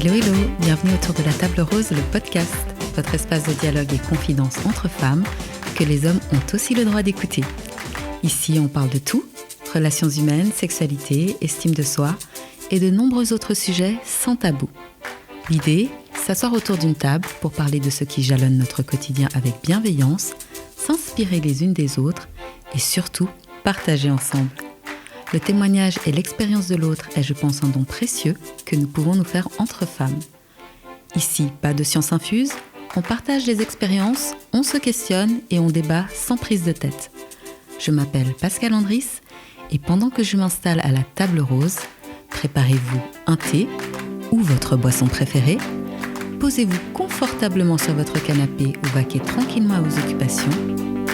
Hello, bienvenue autour de la table rose, le podcast, votre espace de dialogue et confidence entre femmes que les hommes ont aussi le droit d'écouter. Ici, on parle de tout, relations humaines, sexualité, estime de soi et de nombreux autres sujets sans tabou. L'idée, s'asseoir autour d'une table pour parler de ce qui jalonne notre quotidien avec bienveillance, s'inspirer les unes des autres et surtout partager ensemble. Le témoignage et l'expérience de l'autre est, je pense, un don précieux que nous pouvons nous faire entre femmes. Ici, pas de science infuse, on partage les expériences, on se questionne et on débat sans prise de tête. Je m'appelle Pascal Andris et pendant que je m'installe à la table rose, préparez-vous un thé ou votre boisson préférée, posez-vous confortablement sur votre canapé ou vaquez tranquillement à vos occupations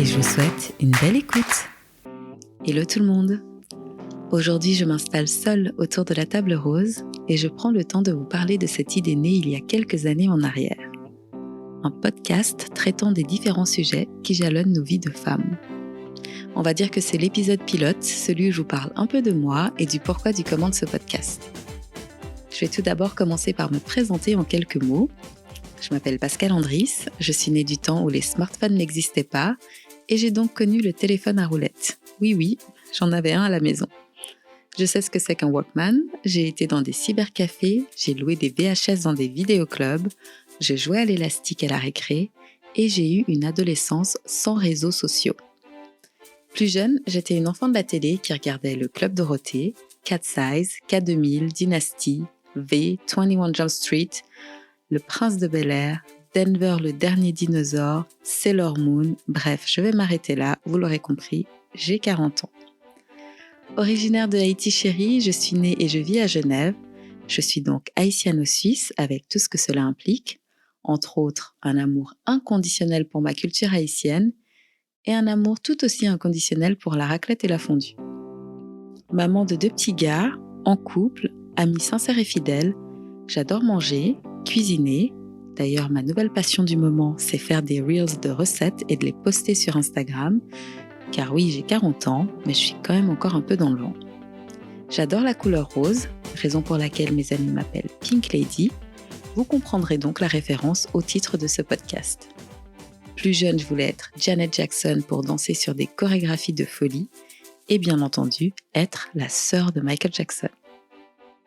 et je vous souhaite une belle écoute. Hello tout le monde! Aujourd'hui, je m'installe seule autour de la table rose et je prends le temps de vous parler de cette idée née il y a quelques années en arrière. Un podcast traitant des différents sujets qui jalonnent nos vies de femmes. On va dire que c'est l'épisode pilote, celui où je vous parle un peu de moi et du pourquoi du comment de ce podcast. Je vais tout d'abord commencer par me présenter en quelques mots. Je m'appelle Pascal Andris, je suis née du temps où les smartphones n'existaient pas et j'ai donc connu le téléphone à roulette. Oui, j'en avais un à la maison. Je sais ce que c'est qu'un Walkman, j'ai été dans des cybercafés, j'ai loué des VHS dans des vidéoclubs, j'ai joué à l'élastique à la récré et j'ai eu une adolescence sans réseaux sociaux. Plus jeune, j'étais une enfant de la télé qui regardait le Club Dorothée, Cat Size, K2000, Dynasty, V, 21 Jump Street, Le Prince de Bel-Air, Denver le dernier dinosaure, Sailor Moon, bref, je vais m'arrêter là, vous l'aurez compris, j'ai 40 ans. Originaire de Haïti chérie, je suis née et je vis à Genève. Je suis donc haïtiano-suisse avec tout ce que cela implique, entre autres un amour inconditionnel pour ma culture haïtienne et un amour tout aussi inconditionnel pour la raclette et la fondue. Maman de 2 petits gars, en couple, amie sincère et fidèle, j'adore manger, cuisiner. D'ailleurs, ma nouvelle passion du moment, c'est faire des reels de recettes et de les poster sur Instagram. Car oui, j'ai 40 ans, mais je suis quand même encore un peu dans le vent. J'adore la couleur rose, raison pour laquelle mes amis m'appellent Pink Lady. Vous comprendrez donc la référence au titre de ce podcast. Plus jeune, je voulais être Janet Jackson pour danser sur des chorégraphies de folie et bien entendu, être la sœur de Michael Jackson.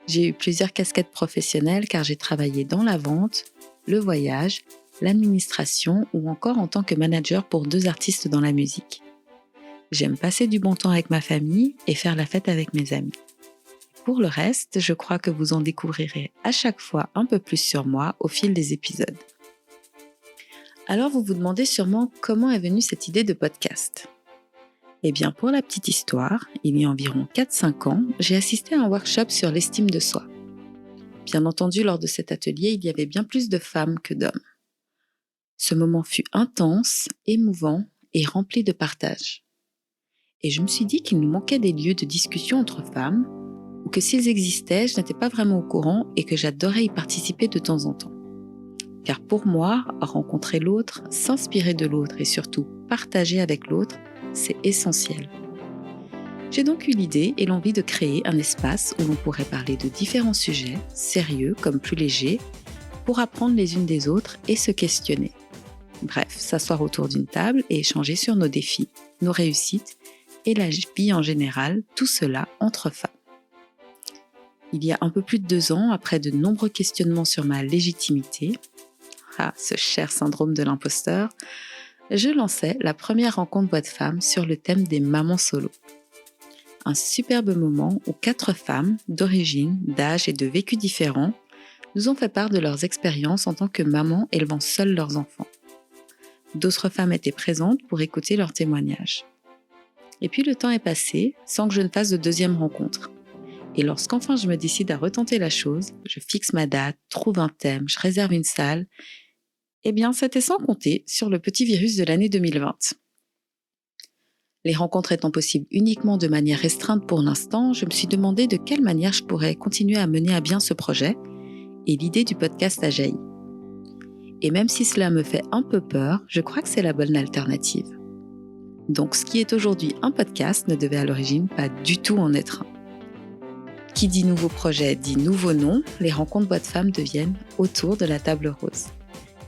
J'ai eu plusieurs casquettes professionnelles car j'ai travaillé dans la vente, le voyage, l'administration ou encore en tant que manager pour 2 artistes dans la musique. J'aime passer du bon temps avec ma famille et faire la fête avec mes amis. Pour le reste, je crois que vous en découvrirez à chaque fois un peu plus sur moi au fil des épisodes. Alors vous vous demandez sûrement comment est venue cette idée de podcast. Eh bien pour la petite histoire, il y a environ 4-5 ans, j'ai assisté à un workshop sur l'estime de soi. Bien entendu, lors de cet atelier, il y avait bien plus de femmes que d'hommes. Ce moment fut intense, émouvant et rempli de partage. Et je me suis dit qu'il nous manquait des lieux de discussion entre femmes, ou que s'ils existaient, je n'étais pas vraiment au courant et que j'adorais y participer de temps en temps. Car pour moi, rencontrer l'autre, s'inspirer de l'autre et surtout partager avec l'autre, c'est essentiel. J'ai donc eu l'idée et l'envie de créer un espace où l'on pourrait parler de différents sujets, sérieux comme plus légers, pour apprendre les unes des autres et se questionner. Bref, s'asseoir autour d'une table et échanger sur nos défis, nos réussites, et la vie en général, tout cela entre femmes. Il y a un peu plus de 2 ans, après de nombreux questionnements sur ma légitimité, ce cher syndrome de l'imposteur, je lançais la première rencontre Voix de Femmes sur le thème des mamans solo. Un superbe moment où 4 femmes, d'origine, d'âge et de vécus différents, nous ont fait part de leurs expériences en tant que mamans élevant seules leurs enfants. D'autres femmes étaient présentes pour écouter leurs témoignages. Et puis le temps est passé sans que je ne fasse de 2e rencontre. Et lorsqu'enfin je me décide à retenter la chose, je fixe ma date, trouve un thème, je réserve une salle. Eh bien, c'était sans compter sur le petit virus de l'année 2020. Les rencontres étant possibles uniquement de manière restreinte pour l'instant, je me suis demandé de quelle manière je pourrais continuer à mener à bien ce projet, et l'idée du podcast a jailli. Et même si cela me fait un peu peur, je crois que c'est la bonne alternative. Donc ce qui est aujourd'hui un podcast ne devait à l'origine pas du tout en être un. Qui dit nouveau projet dit nouveau nom, les rencontres boîte femmes deviennent autour de la table rose.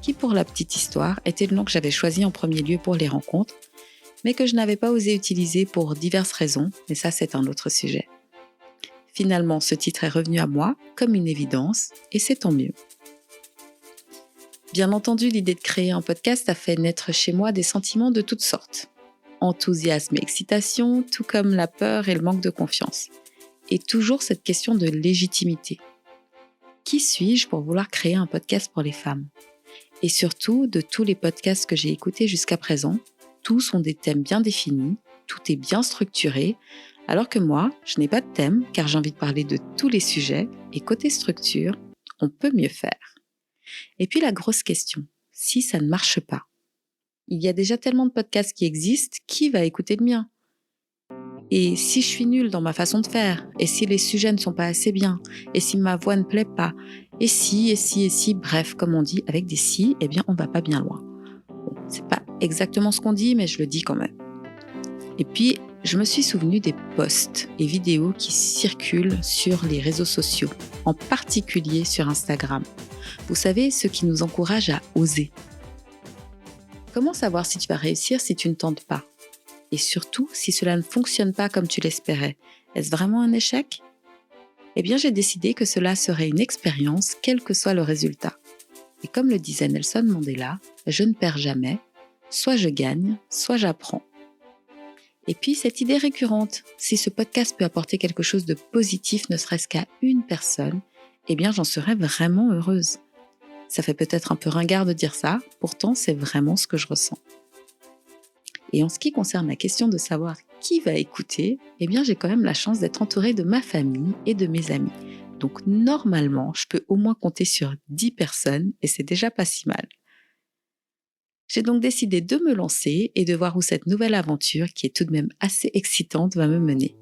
Qui, pour la petite histoire, était le nom que j'avais choisi en premier lieu pour les rencontres, mais que je n'avais pas osé utiliser pour diverses raisons, mais ça c'est un autre sujet. Finalement, ce titre est revenu à moi comme une évidence, et c'est tant mieux. Bien entendu, l'idée de créer un podcast a fait naître chez moi des sentiments de toutes sortes. Enthousiasme et excitation, tout comme la peur et le manque de confiance. Et toujours cette question de légitimité. Qui suis-je pour vouloir créer un podcast pour les femmes ? Et surtout, de tous les podcasts que j'ai écoutés jusqu'à présent, tous ont des thèmes bien définis, tout est bien structuré, alors que moi, je n'ai pas de thème car j'ai envie de parler de tous les sujets et côté structure, on peut mieux faire. Et puis la grosse question, si ça ne marche pas ? Il y a déjà tellement de podcasts qui existent, qui va écouter le mien ? Et si je suis nulle dans ma façon de faire, et si les sujets ne sont pas assez bien, et si ma voix ne plaît pas, et si, bref, comme on dit, avec des si, eh bien on va pas bien loin. Bon, c'est pas exactement ce qu'on dit, mais je le dis quand même. Et puis, je me suis souvenu des posts et vidéos qui circulent sur les réseaux sociaux, en particulier sur Instagram. Vous savez, ceux qui nous encouragent à oser. Comment savoir si tu vas réussir si tu ne tentes pas ? Et surtout, si cela ne fonctionne pas comme tu l'espérais, est-ce vraiment un échec ? Eh bien, j'ai décidé que cela serait une expérience, quel que soit le résultat. Et comme le disait Nelson Mandela, je ne perds jamais, soit je gagne, soit j'apprends. Et puis, cette idée récurrente, si ce podcast peut apporter quelque chose de positif, ne serait-ce qu'à une personne, eh bien, j'en serais vraiment heureuse. Ça fait peut-être un peu ringard de dire ça, pourtant, c'est vraiment ce que je ressens. Et en ce qui concerne la question de savoir qui va écouter, eh bien j'ai quand même la chance d'être entourée de ma famille et de mes amis. Donc normalement, je peux au moins compter sur 10 personnes et c'est déjà pas si mal. J'ai donc décidé de me lancer et de voir où cette nouvelle aventure, qui est tout de même assez excitante, va me mener.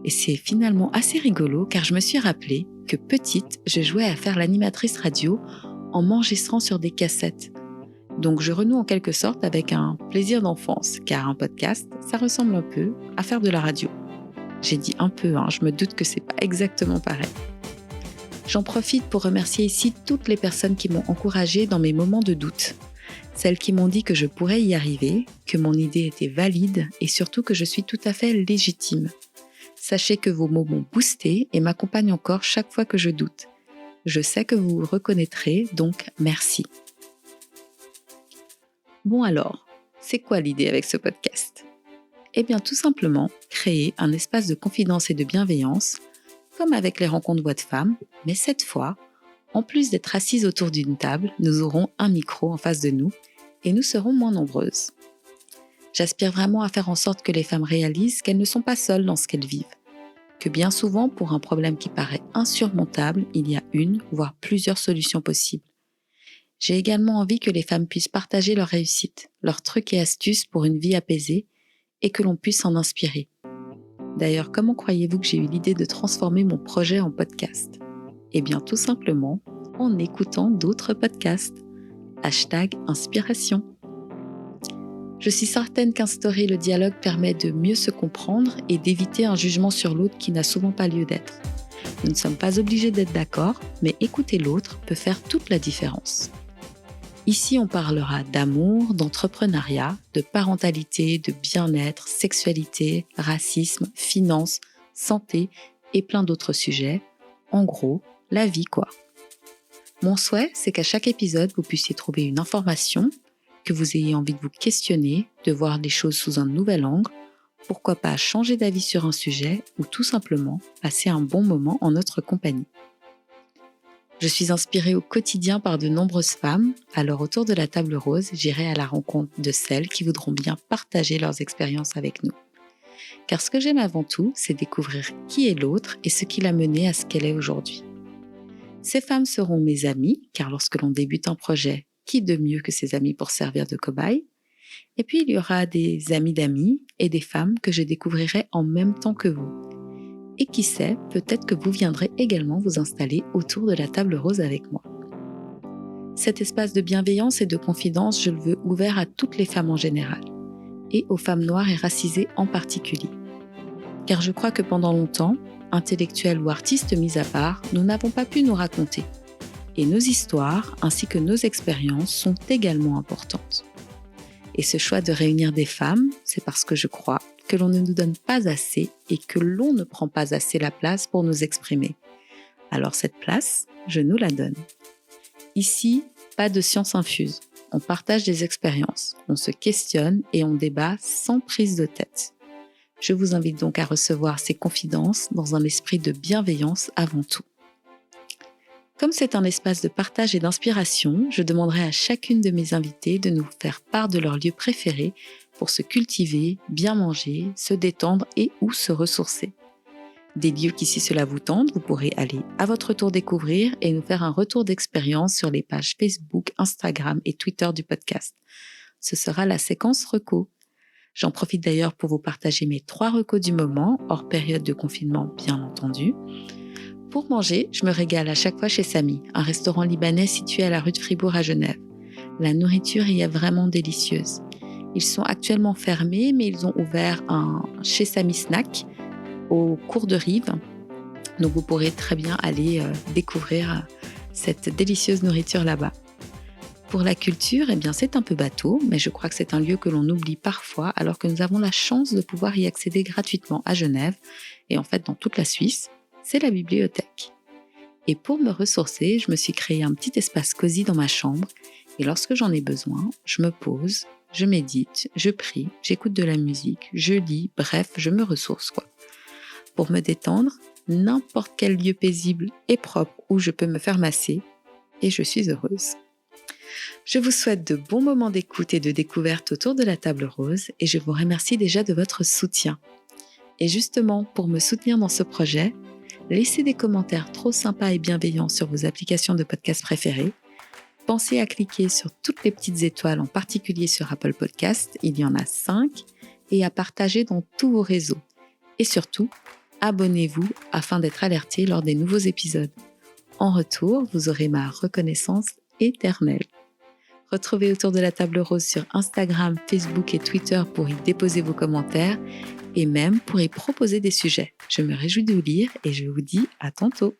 Et c'est finalement assez rigolo car je me suis rappelé que petite, je jouais à faire l'animatrice radio en m'enregistrant sur des cassettes. Donc je renoue en quelque sorte avec un plaisir d'enfance, car un podcast, ça ressemble un peu à faire de la radio. J'ai dit un peu, je me doute que c'est pas exactement pareil. J'en profite pour remercier ici toutes les personnes qui m'ont encouragée dans mes moments de doute. Celles qui m'ont dit que je pourrais y arriver, que mon idée était valide et surtout que je suis tout à fait légitime. Sachez que vos mots m'ont boosté et m'accompagnent encore chaque fois que je doute. Je sais que vous vous reconnaîtrez, donc merci. Bon alors, c'est quoi l'idée avec ce podcast ? Eh bien tout simplement, créer un espace de confidence et de bienveillance, comme avec les rencontres voix de femmes, mais cette fois, en plus d'être assises autour d'une table, nous aurons un micro en face de nous et nous serons moins nombreuses. J'aspire vraiment à faire en sorte que les femmes réalisent qu'elles ne sont pas seules dans ce qu'elles vivent, que bien souvent, pour un problème qui paraît insurmontable, il y a une, voire plusieurs solutions possibles. J'ai également envie que les femmes puissent partager leurs réussites, leurs trucs et astuces pour une vie apaisée et que l'on puisse s'en inspirer. D'ailleurs, comment croyez-vous que j'ai eu l'idée de transformer mon projet en podcast ? Eh bien, tout simplement en écoutant d'autres podcasts. #inspiration. Je suis certaine qu'instaurer le dialogue permet de mieux se comprendre et d'éviter un jugement sur l'autre qui n'a souvent pas lieu d'être. Nous ne sommes pas obligés d'être d'accord, mais écouter l'autre peut faire toute la différence. Ici, on parlera d'amour, d'entrepreneuriat, de parentalité, de bien-être, sexualité, racisme, finances, santé et plein d'autres sujets. En gros, la vie quoi. Mon souhait, c'est qu'à chaque épisode, vous puissiez trouver une information, que vous ayez envie de vous questionner, de voir les choses sous un nouvel angle, pourquoi pas changer d'avis sur un sujet ou tout simplement passer un bon moment en notre compagnie. Je suis inspirée au quotidien par de nombreuses femmes, alors autour de la table rose, j'irai à la rencontre de celles qui voudront bien partager leurs expériences avec nous. Car ce que j'aime avant tout, c'est découvrir qui est l'autre et ce qui l'a menée à ce qu'elle est aujourd'hui. Ces femmes seront mes amies, car lorsque l'on débute un projet, qui de mieux que ses amis pour servir de cobaye ? Et puis il y aura des amis d'amis et des femmes que je découvrirai en même temps que vous. Et qui sait, peut-être que vous viendrez également vous installer autour de la table rose avec moi. Cet espace de bienveillance et de confidence, je le veux ouvert à toutes les femmes en général, et aux femmes noires et racisées en particulier. Car je crois que pendant longtemps, intellectuels ou artistes mis à part, nous n'avons pas pu nous raconter. Et nos histoires, ainsi que nos expériences, sont également importantes. Et ce choix de réunir des femmes, c'est parce que je crois que l'on ne nous donne pas assez et que l'on ne prend pas assez la place pour nous exprimer. Alors cette place, je nous la donne. Ici, pas de science infuse. On partage des expériences, on se questionne et on débat sans prise de tête. Je vous invite donc à recevoir ces confidences dans un esprit de bienveillance avant tout. Comme c'est un espace de partage et d'inspiration, je demanderai à chacune de mes invitées de nous faire part de leur lieu préféré pour se cultiver, bien manger, se détendre et ou se ressourcer. Des lieux qui, si cela vous tente, vous pourrez aller à votre tour découvrir et nous faire un retour d'expérience sur les pages Facebook, Instagram et Twitter du podcast. Ce sera la séquence reco. J'en profite d'ailleurs pour vous partager mes 3 recos du moment, hors période de confinement bien entendu. Pour manger, je me régale à chaque fois chez Samy, un restaurant libanais situé à la rue de Fribourg à Genève. La nourriture y est vraiment délicieuse. Ils sont actuellement fermés, mais ils ont ouvert un chez Samy Snack au cours de Rive. Donc vous pourrez très bien aller découvrir cette délicieuse nourriture là-bas. Pour la culture, c'est un peu bateau, mais je crois que c'est un lieu que l'on oublie parfois alors que nous avons la chance de pouvoir y accéder gratuitement à Genève et en fait dans toute la Suisse. C'est la bibliothèque. Et pour me ressourcer, je me suis créé un petit espace cosy dans ma chambre et lorsque j'en ai besoin, je me pose, je médite, je prie, j'écoute de la musique, je lis, bref, je me ressource quoi. Pour me détendre, n'importe quel lieu paisible et propre où je peux me faire masser et je suis heureuse. Je vous souhaite de bons moments d'écoute et de découverte autour de la table rose et je vous remercie déjà de votre soutien. Et justement, pour me soutenir dans ce projet, laissez des commentaires trop sympas et bienveillants sur vos applications de podcast préférées. Pensez à cliquer sur toutes les petites étoiles, en particulier sur Apple Podcast, il y en a 5, et à partager dans tous vos réseaux. Et surtout, abonnez-vous afin d'être alerté lors des nouveaux épisodes. En retour, vous aurez ma reconnaissance éternelle. Retrouvez autour de la table rose sur Instagram, Facebook et Twitter pour y déposer vos commentaires et même pour y proposer des sujets. Je me réjouis de vous lire et je vous dis à tantôt.